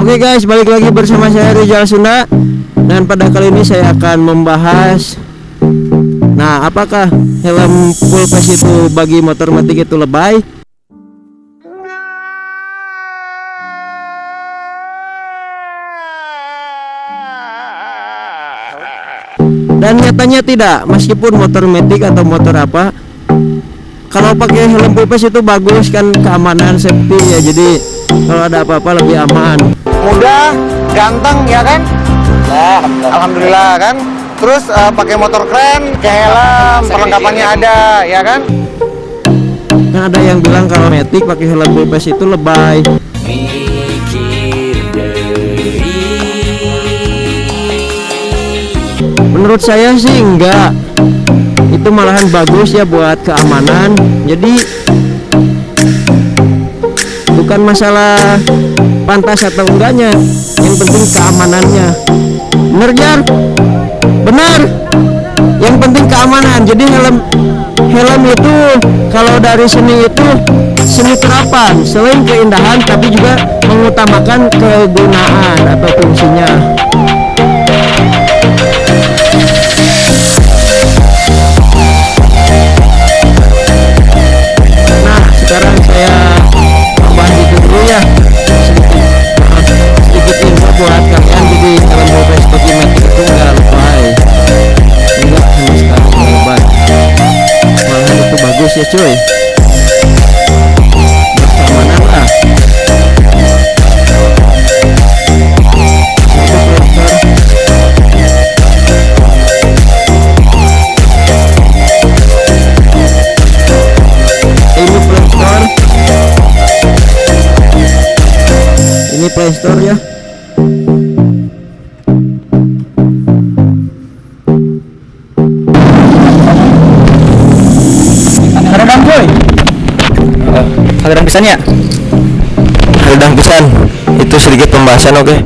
Oke guys, balik lagi bersama saya Rizal Sunda. Dan pada kali ini saya akan membahas, nah, apakah helm full face itu bagi motor matic itu lebay? Dan nyatanya tidak, meskipun motor matic atau motor apa, kalau pakai helm full face itu bagus kan, keamanan, safety ya. Jadi kalau ada apa-apa lebih aman. Mudah, ganteng ya kan? Nah, alhamdulillah kan. Terus pakai motor keren, kayak helm, perlengkapannya ada ya kan? Kan ada yang bilang kalau matic pakai helm full face itu lebay. Menurut saya sih enggak. Itu malahan bagus ya buat keamanan. Jadi bukan masalah pantas atau enggaknya, yang penting keamanannya. Bener Jar? Benar. Yang penting keamanan. Jadi helm itu kalau dari seni itu seni terapan, selain keindahan tapi juga mengutamakan kegunaan atau fungsinya. Nah, sekarang saya tambah itu dulu ya, sedikit info buat kalian. Jadi helm full face bagi matic itu enggak lebay, enggak sama sekali enggak lebay, malahan itu bagus ya cuy, keamanan lah. Ini Play Store ya. Haradang boy. Haradang pisan ya? Haradang pisan. Itu sedikit pembahasan, oke.